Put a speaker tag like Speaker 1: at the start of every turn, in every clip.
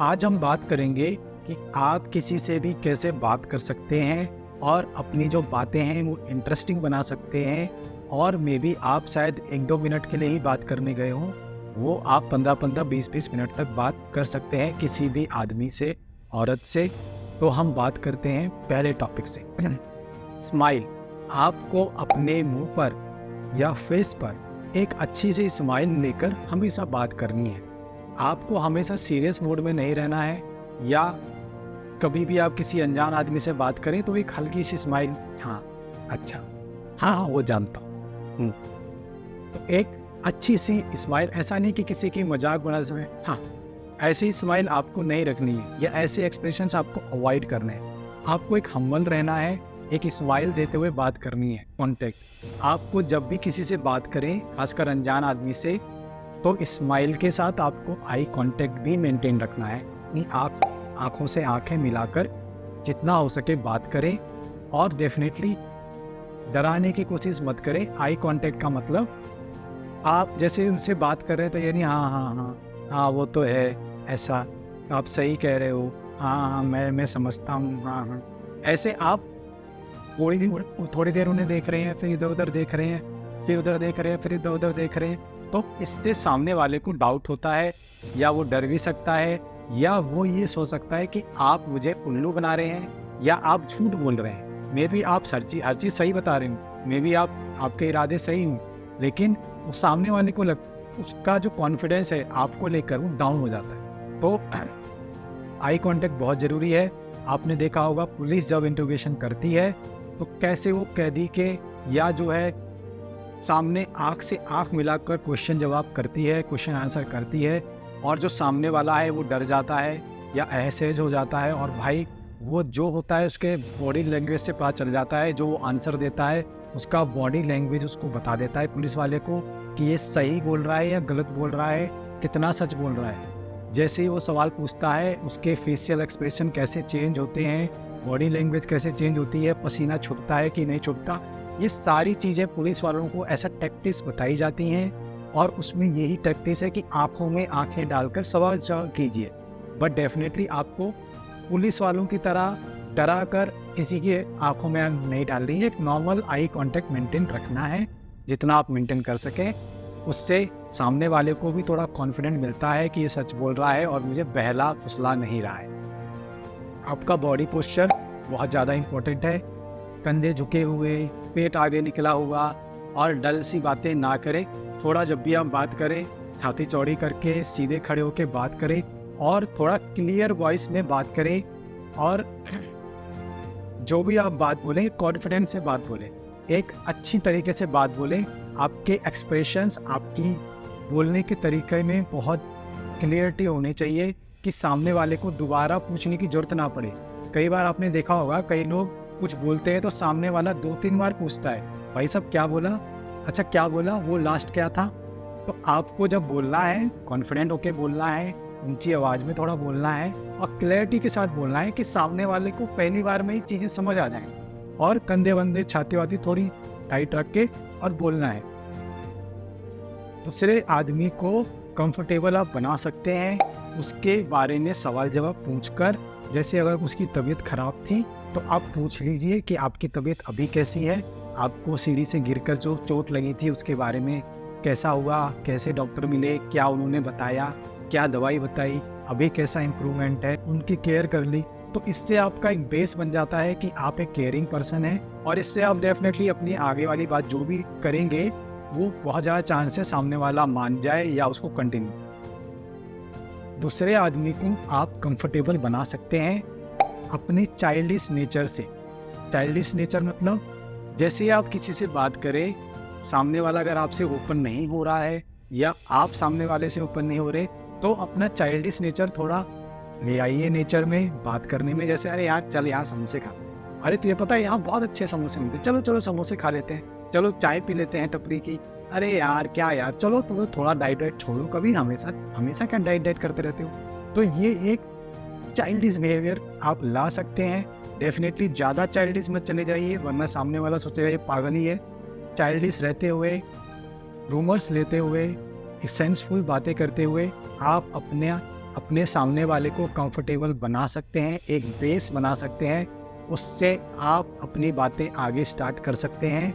Speaker 1: आज हम बात करेंगे कि आप किसी से भी कैसे बात कर सकते हैं और अपनी जो बातें हैं वो इंटरेस्टिंग बना सकते हैं। और मे बी आप शायद 1-2 मिनट के लिए ही बात करने गए हों, वो आप 15-15, 20-20 मिनट तक बात कर सकते हैं किसी भी आदमी से, औरत से। तो हम बात करते हैं पहले टॉपिक से। स्माइल। आपको अपने मुंह पर या फेस पर एक अच्छी सी स्माइल लेकर हमेशा बात करनी है। आपको हमेशा सीरियस मूड में नहीं रहना है, या कभी भी आप किसी अनजान आदमी से बात करें तो एक हल्की सी स्माइल, हाँ अच्छा, हाँ हाँ वो जानता हूँ। तो एक अच्छी सी स्माइल, ऐसा नहीं कि किसी की मजाक बना समय, हाँ ऐसी स्माइल आपको नहीं रखनी है, या ऐसे एक्सप्रेशंस आपको अवॉइड करने हैं। आपको एक हम्बल रहना है, एक स्माइल देते हुए बात करनी है। कॉन्टेक्ट। आपको जब भी किसी से बात करें, खासकर अनजान आदमी से, तो स्माइल के साथ आपको आई कांटेक्ट भी मेंटेन रखना है। अपनी आँखों से आंखें मिलाकर जितना हो सके बात करें, और डेफिनेटली डराने की कोशिश मत करें। आई कांटेक्ट का मतलब आप जैसे उनसे बात कर रहे हैं तो ये नहीं हाँ हाँ हाँ हाँ वो तो है, ऐसा आप सही कह रहे हो, हाँ हाँ मैं समझता हूँ, हाँ हाँ, ऐसे आप थोड़ी देर उन्हें देख रहे हैं, फिर इधर उधर देख रहे हैं, फिर उधर देख रहे हैं, फिर इधर उधर देख रहे हैं। तो इससे सामने वाले को डाउट होता है, या वो डर भी सकता है, या वो ये सोच सकता है कि आप मुझे उल्लू बना रहे हैं या आप झूठ बोल रहे हैं। मे बी आप हर चीज़ सही बता रहे हो, मे बी आपके इरादे सही हों, लेकिन वो सामने वाले को उसका जो कॉन्फिडेंस है आपको लेकर वो डाउन हो जाता है। तो आई कांटेक्ट बहुत ज़रूरी है। आपने देखा होगा पुलिस जब इंटरोगेशन करती है तो कैसे वो कैदी के या जो है सामने आँख से आँख मिलाकर क्वेश्चन जवाब करती है, क्वेश्चन आंसर करती है, और जो सामने वाला है वो डर जाता है या असहज हो जाता है, और भाई वो जो होता है उसके बॉडी लैंग्वेज से पता चल जाता है। जो वो आंसर देता है उसका बॉडी लैंग्वेज उसको बता देता है पुलिस वाले को कि ये सही बोल रहा है या गलत बोल रहा है, कितना सच बोल रहा है। जैसे ही वो सवाल पूछता है उसके फेशियल एक्सप्रेशन कैसे चेंज होते हैं, बॉडी लैंग्वेज कैसे चेंज होती है, पसीना छूटता है कि नहीं छूटता, ये सारी चीज़ें पुलिस वालों को ऐसा टैक्टिक्स बताई जाती हैं। और उसमें यही टैक्टिक्स है कि आंखों में आंखें डालकर सवाल जवाब कीजिए। बट डेफिनेटली आपको पुलिस वालों की तरह डरा कर किसी की आंखों में नहीं डाल रही है। एक नॉर्मल आई कांटेक्ट मेंटेन रखना है, जितना आप मेंटेन कर सकें। उससे सामने वाले को भी थोड़ा कॉन्फिडेंट मिलता है कि ये सच बोल रहा है और मुझे बहला फुसला नहीं रहा है। आपका बॉडी पोस्चर बहुत ज़्यादा इम्पोर्टेंट है। कंधे झुके हुए, पेट आगे निकला हुआ और डल सी बातें ना करें। थोड़ा जब भी आप बात करें छाती चौड़ी करके सीधे खड़े होकर बात करें, और थोड़ा क्लियर वॉइस में बात करें, और जो भी आप बात बोलें कॉन्फिडेंस से बात बोलें, एक अच्छी तरीके से बात बोलें। आपके एक्सप्रेशंस, आपकी बोलने के तरीके में बहुत क्लियरिटी होनी चाहिए कि सामने वाले को दोबारा पूछने की ज़रूरत ना पड़े। कई बार आपने देखा होगा कई लोग कुछ बोलते हैं तो सामने वाला 2-3 बार पूछता है, भाई साहब क्या बोला, अच्छा क्या बोला, वो लास्ट क्या था। तो आपको जब बोलना है कॉन्फिडेंट होके बोलना है, ऊंची आवाज़ में थोड़ा बोलना है, और क्लैरिटी के साथ बोलना है कि सामने वाले को पहली बार में ही चीज़ें समझ आ जाएं। और कंधे वंधे छाती वाती थोड़ी टाइट रख के और बोलना है। दूसरे आदमी को कंफर्टेबल आप बना सकते हैं उसके बारे में सवाल जवाब पूछकर। जैसे अगर उसकी तबीयत खराब थी तो आप पूछ लीजिए कि आपकी तबीयत अभी कैसी है, आपको सीढ़ी से गिरकर जो चोट लगी थी उसके बारे में कैसा हुआ, कैसे डॉक्टर मिले, क्या उन्होंने बताया, क्या दवाई बताई, अभी कैसा इम्प्रूवमेंट है, उनकी केयर कर ली। तो इससे आपका एक बेस बन जाता है कि आप एक केयरिंग पर्सन हैं, और इससे आप डेफिनेटली अपनी आगे वाली बात जो भी करेंगे वो बहुत ज़्यादा चांस है सामने वाला मान जाए या उसको कंटिन्यू। दूसरे आदमी को आप कंफर्टेबल बना सकते हैं अपने चाइल्डिश नेचर से। चाइल्डिश नेचर मतलब जैसे आप किसी से बात करें, सामने वाला अगर आपसे ओपन नहीं हो रहा है या आप सामने वाले से ओपन नहीं हो रहे, तो अपना चाइल्डिश नेचर थोड़ा ले आइए नेचर में बात करने में। जैसे अरे यार चल यहाँ समोसे खा, अरे तुझे पता है यहाँ बहुत अच्छे समोसे मिलते हैं, चलो चलो समोसे खा लेते हैं, चलो चाय पी लेते हैं टपरी की, अरे यार क्या यार, चलो तुम थोड़ा डाइट छोड़ो, कभी हमेशा क्या डाइट करते रहते हो। तो ये एक चाइल्डिश बिहेवियर आप ला सकते हैं। डेफिनेटली ज़्यादा चाइल्डिश मत चले जाइए, वरना सामने वाला सोचेगा ये पागल ही है। चाइल्डिश रहते हुए, रूमर्स लेते हुए, सेंसफुल बातें करते हुए आप अपने अपने सामने वाले को कंफर्टेबल बना सकते हैं, एक बेस बना सकते हैं, उससे आप अपनी बातें आगे स्टार्ट कर सकते हैं।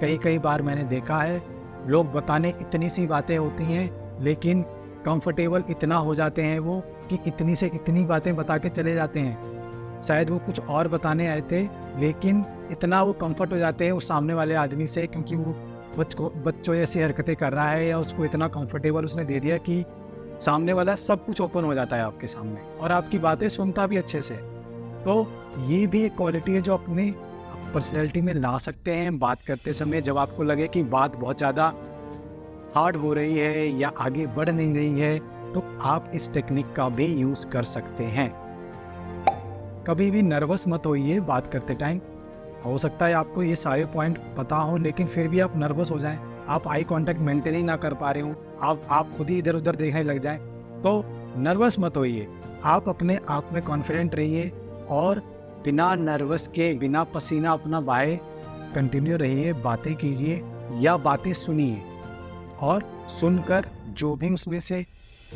Speaker 1: कई बार मैंने देखा है लोग बताने इतनी सी बातें होती हैं, लेकिन कंफर्टेबल इतना हो जाते हैं वो कि इतनी से इतनी बातें बता के चले जाते हैं। शायद वो कुछ और बताने आए थे, लेकिन इतना वो कंफर्ट हो जाते हैं उस सामने वाले आदमी से, क्योंकि वो बच्चों जैसी हरकतें कर रहा है या उसको इतना कंफर्टेबल उसने दे दिया कि सामने वाला सब कुछ ओपन हो जाता है आपके सामने और आपकी बातें सुनता भी अच्छे से। तो ये भी एक क्वालिटी है जो अपने पर्सनैलिटी में ला सकते हैं बात करते समय। जब आपको लगे कि बात बहुत ज़्यादा हार्ड हो रही है या आगे बढ़ नहीं रही है, तो आप इस टेक्निक का भी यूज़ कर सकते हैं। कभी भी नर्वस मत होइए बात करते टाइम। हो सकता है आपको ये सारे पॉइंट पता हो, लेकिन फिर भी आप नर्वस हो जाएं, आप आई कांटेक्ट मेंटेन ही ना कर पा रहे हो, आप खुद ही इधर उधर देखने लग जाएं, तो नर्वस मत होइए। आप अपने आप में कॉन्फिडेंट रहिए और बिना नर्वस के, बिना पसीना अपना बहाए कंटिन्यू रहिए, बातें कीजिए या बातें सुनिए, और सुनकर जो भी उसमें से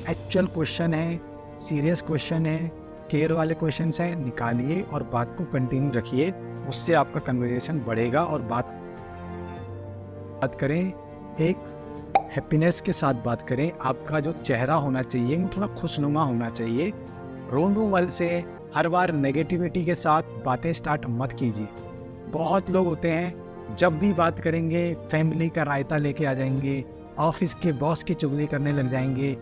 Speaker 1: एक्चुअल क्वेश्चन है, सीरियस क्वेश्चन है, केयर वाले क्वेश्चन हैं, निकालिए और बात को कंटिन्यू रखिए। उससे आपका कन्वर्सेशन बढ़ेगा और बात करें एक हैप्पीनेस के साथ बात करें। आपका जो चेहरा होना चाहिए वो थोड़ा खुशनुमा होना चाहिए। रोंदूमल से हर बार नेगेटिविटी के साथ बातें स्टार्ट मत कीजिए। बहुत लोग होते हैं जब भी बात करेंगे फैमिली का रायता लेके आ जाएंगे, ऑफिस के बॉस की चुगली करने लग जाएंगे,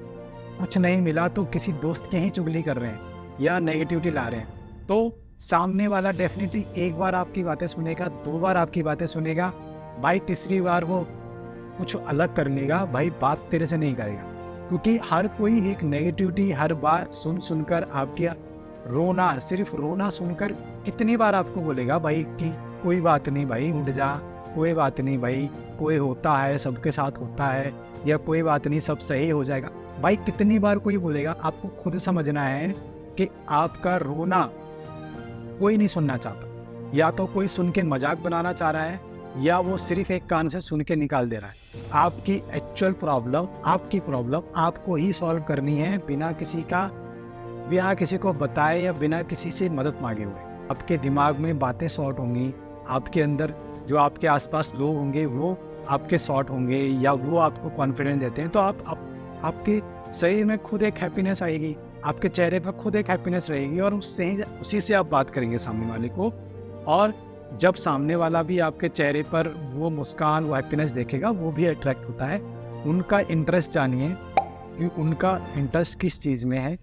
Speaker 1: कुछ नहीं मिला तो किसी दोस्त की ही चुगली कर रहे हैं या नेगेटिविटी ला रहे हैं। तो सामने वाला डेफिनेटली एक बार आपकी बातें सुनेगा, 2 बार आपकी बातें सुनेगा, भाई तीसरी बार वो कुछ अलग कर लेगा, भाई बात तेरे से नहीं करेगा। क्योंकि हर कोई एक नेगेटिविटी हर बार सुनकर आपके रोना, सिर्फ रोना सुनकर कितनी बार आपको बोलेगा भाई कि कोई बात नहीं भाई उठ जा, कोई बात नहीं भाई, कोई होता है, सबके साथ होता है, या कोई बात नहीं सब सही हो जाएगा। भाई कितनी बार कोई बोलेगा? आपको खुद समझना है कि आपका रोना कोई नहीं सुनना चाहता। या तो कोई सुन के मजाक बनाना चाह रहा है, या वो सिर्फ एक कान से सुन के निकाल दे रहा है। आपकी एक्चुअल प्रॉब्लम, आपकी प्रॉब्लम आपको ही सॉल्व करनी है, बिना किसी को बताए या बिना किसी से मदद मांगे हुए। आपके दिमाग में बातें शॉर्ट होंगी, आपके अंदर जो आपके आसपास लोग होंगे वो आपके शॉर्ट होंगे, या वो आपको कॉन्फिडेंस देते हैं, तो आपके शरीर में खुद एक हैप्पीनेस आएगी, आपके चेहरे पर खुद एक हैप्पीनेस रहेगी, और उसी से आप बात करेंगे सामने वाले को। और जब सामने वाला भी आपके चेहरे पर वो मुस्कान, वो हैप्पीनेस देखेगा, वो भी अट्रैक्ट होता है। उनका इंटरेस्ट जानिए कि उनका इंटरेस्ट किस चीज़ में है,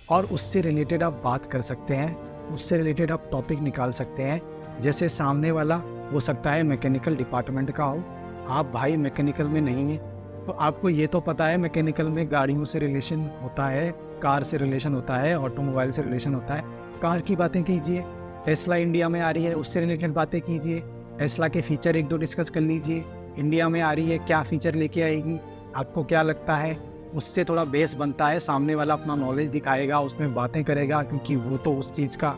Speaker 1: और उससे रिलेटेड आप बात कर सकते हैं, उससे रिलेटेड आप टॉपिक निकाल सकते हैं। जैसे सामने वाला हो सकता है मैकेनिकल डिपार्टमेंट का हो, आप भाई मैकेनिकल में नहीं हैं, तो आपको ये तो पता है मैकेनिकल में गाड़ियों से रिलेशन होता है, कार से रिलेशन होता है, ऑटोमोबाइल से रिलेशन होता है। कार की बातें कीजिए, टेस्ला इंडिया में आ रही है उससे रिलेटेड बातें कीजिए, टेस्ला के फीचर 1-2 डिस्कस कर लीजिए। इंडिया में आ रही है, क्या फ़ीचर लेके आएगी, आपको क्या लगता है, उससे थोड़ा बेस बनता है। सामने वाला अपना नॉलेज दिखाएगा, उसमें बातें करेगा, क्योंकि वो तो उस चीज़ का,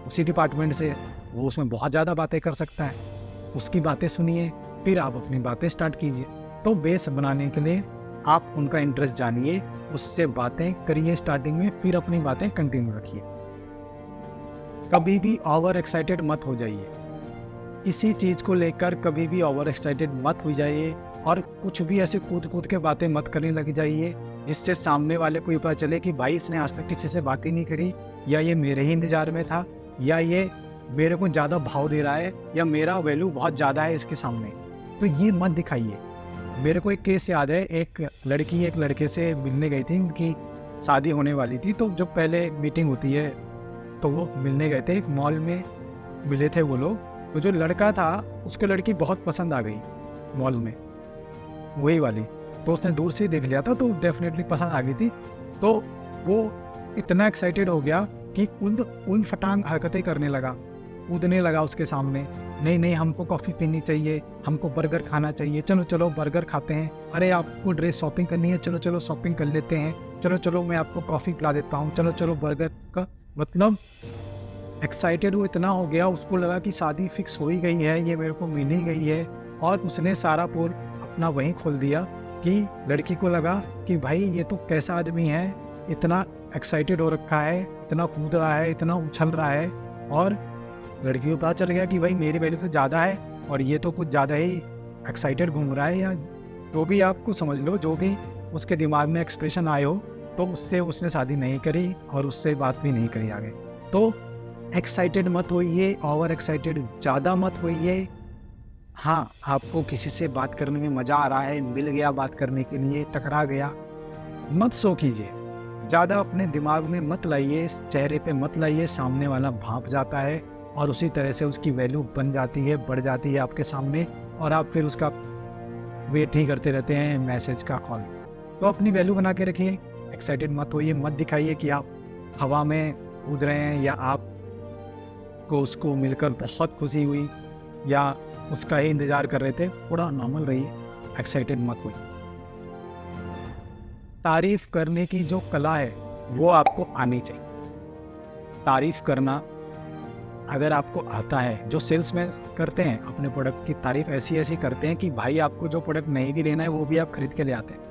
Speaker 1: उसी डिपार्टमेंट से, वो उसमें बहुत ज़्यादा बातें कर सकता है। उसकी बातें सुनिए, फिर आप अपनी बातें स्टार्ट कीजिए। तो बेस बनाने के लिए आप उनका इंटरेस्ट जानिए, उससे बातें करिए स्टार्टिंग में, फिर अपनी बातें कंटिन्यू रखिए। कभी भी ओवर एक्साइटेड मत हो जाइए, किसी चीज़ को लेकर कभी भी ओवर एक्साइटेड मत हो जाइए, और कुछ भी ऐसे कूद के बातें मत करने लग जाइए जिससे सामने वाले को ये पता चले कि भाई इसने आज तक किसी से बात ही नहीं करी, या ये मेरे ही इंतजार में था, या ये मेरे को ज़्यादा भाव दे रहा है, या मेरा वैल्यू बहुत ज़्यादा है इसके सामने। तो ये मत दिखाइए। मेरे को एक केस याद है, एक लड़की एक लड़के से मिलने गई थी, उनकी शादी होने वाली थी, तो जब पहले मीटिंग होती है तो वो मिलने गए थे, एक मॉल में मिले थे वो लोग। तो जो लड़का था उसको लड़की बहुत पसंद आ गई मॉल में, वही वाली, तो उसने दूर से देख लिया था तो डेफिनेटली पसंद आ गई थी। तो वो इतना एक्साइटेड हो गया कि उन फटांग हरकतें करने लगा, कूदने लगा उसके सामने, नहीं हमको कॉफ़ी पीनी चाहिए, हमको बर्गर खाना चाहिए, चलो बर्गर खाते हैं, अरे आपको ड्रेस शॉपिंग करनी है, चलो शॉपिंग कर लेते हैं, चलो मैं आपको कॉफ़ी पिला देता हूँ, चलो बर्गर का। मतलब एक्साइटेड वो इतना हो गया, उसको लगा कि शादी फिक्स हो ही गई है, ये मेरे को मिल ही गई है, और उसने सारा पोल अपना वहीं खोल दिया कि लड़की को लगा कि भाई ये तो कैसा आदमी है इतना एक्साइटेड हो रखा है, इतना कूद रहा है, इतना उछल रहा है, और लड़की को पता चल गया कि भाई मेरी वैल्यू तो ज़्यादा है और ये तो कुछ ज़्यादा ही एक्साइटेड घूम रहा है, या जो भी आपको समझ लो, जो भी उसके दिमाग में एक्सप्रेशन आए हो, तो उससे उसने शादी नहीं करी और उससे बात भी नहीं करी आगे। तो एक्साइटेड मत होइए, ओवर एक्साइटेड ज़्यादा मत होइए। हाँ, आपको किसी से बात करने में मज़ा आ रहा है, मिल गया बात करने के लिए, टकरा गया, मत सो कीजिए। ज़्यादा अपने दिमाग में मत लाइए, चेहरे पे मत लाइए, सामने वाला भाप जाता है और उसी तरह से उसकी वैल्यू बन जाती है, बढ़ जाती है आपके सामने, और आप फिर उसका वेट ही करते रहते हैं मैसेज का, कॉल। तो अपनी वैल्यू बना के रखिए, एक्साइटेड मत होइए, मत दिखाइए कि आप हवा में कूद रहे हैं या आपको उसको मिलकर बहुत खुशी हुई या उसका ही इंतज़ार कर रहे थे। थोड़ा नॉर्मल रहिए, एक्साइटेड मत होइए। तारीफ़ करने की जो कला है वो आपको आनी चाहिए। तारीफ़ करना अगर आपको आता है, जो सेल्समैन करते हैं अपने प्रोडक्ट की तारीफ़ ऐसी करते हैं कि भाई आपको जो प्रोडक्ट नहीं भी लेना है वो भी आप खरीद के ले आते हैं।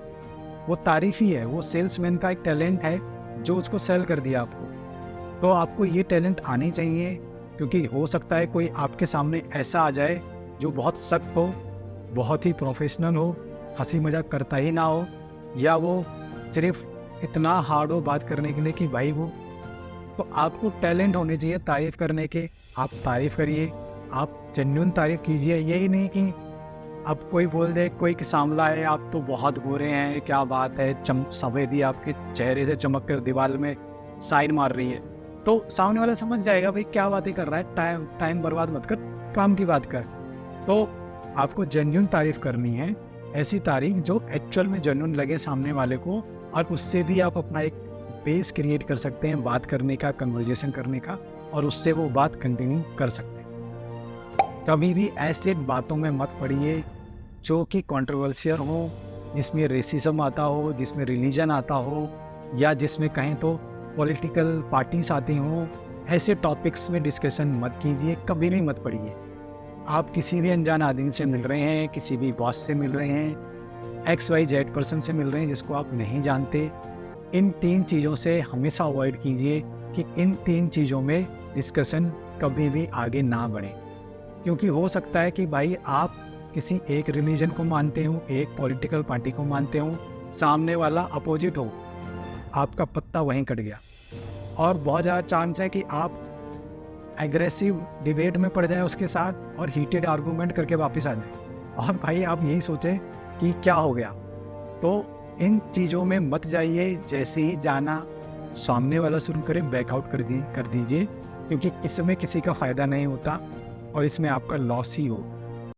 Speaker 1: वो तारीफ़ ही है, वो सेल्समैन का एक टैलेंट है जो उसको सेल कर दिया आपको। तो आपको ये टैलेंट आनी चाहिए, क्योंकि हो सकता है कोई आपके सामने ऐसा आ जाए जो बहुत सख्त हो, बहुत ही प्रोफेशनल हो, हंसी मजाक करता ही ना हो, या वो सिर्फ इतना हार्ड हो बात करने के लिए कि भाई वो, तो आपको टैलेंट होने चाहिए तारीफ़ करने के। आप तारीफ़ करिए, आप जेन्युइन तारीफ़ कीजिए। यही नहीं कि अब कोई बोल दे, कोई सामला है, आप तो बहुत गोरे हैं, क्या बात है, सफ़ेदी आपके चेहरे से चमक कर दीवार में साइन मार रही है, तो सामने वाला समझ जाएगा भाई क्या बातें कर रहा है, टाइम बर्बाद मत कर, काम की बात कर। तो आपको जेन्युइन तारीफ़ करनी है, ऐसी तारीफ़ जो एक्चुअल में जेन्युइन लगे सामने वाले को, और उससे भी आप अपना एक बेस क्रिएट कर सकते हैं बात करने का, कन्वर्जेशन करने का, और उससे वो बात कंटिन्यू कर सकते हैं। कभी भी ऐसे बातों में मत पड़िए जो कि कंट्रोवर्शियल हो, जिसमें रेसिज्म आता हो, जिसमें रिलीजन आता हो, या जिसमें कहें तो पॉलिटिकल पार्टीज आती हों। ऐसे टॉपिक्स में डिस्कशन मत कीजिए, कभी भी मत पड़िए। आप किसी भी अनजान आदमी से मिल रहे हैं, किसी भी बॉस से मिल रहे हैं, XYZ पर्सन से मिल रहे हैं जिसको आप नहीं जानते, इन 3 चीज़ों से हमेशा अवॉइड कीजिए कि इन 3 चीज़ों में डिस्कशन कभी भी आगे ना बढ़े। क्योंकि हो सकता है कि भाई आप किसी एक रिलीजन को मानते हो, एक पॉलिटिकल पार्टी को मानते हो, सामने वाला अपोजिट हो, आपका पत्ता वहीं कट गया, और बहुत ज़्यादा चांस है कि आप एग्रेसिव डिबेट में पड़ जाए उसके साथ और हीटेड आर्गूमेंट करके वापस आ जाए, और भाई आप यही सोचें कि क्या हो गया। तो इन चीज़ों में मत जाइए। जैसे ही जाना सामने वाला शुरू करे, बैकआउट कर दीजिए, क्योंकि इसमें किसी का फ़ायदा नहीं होता और इसमें आपका लॉस ही हो।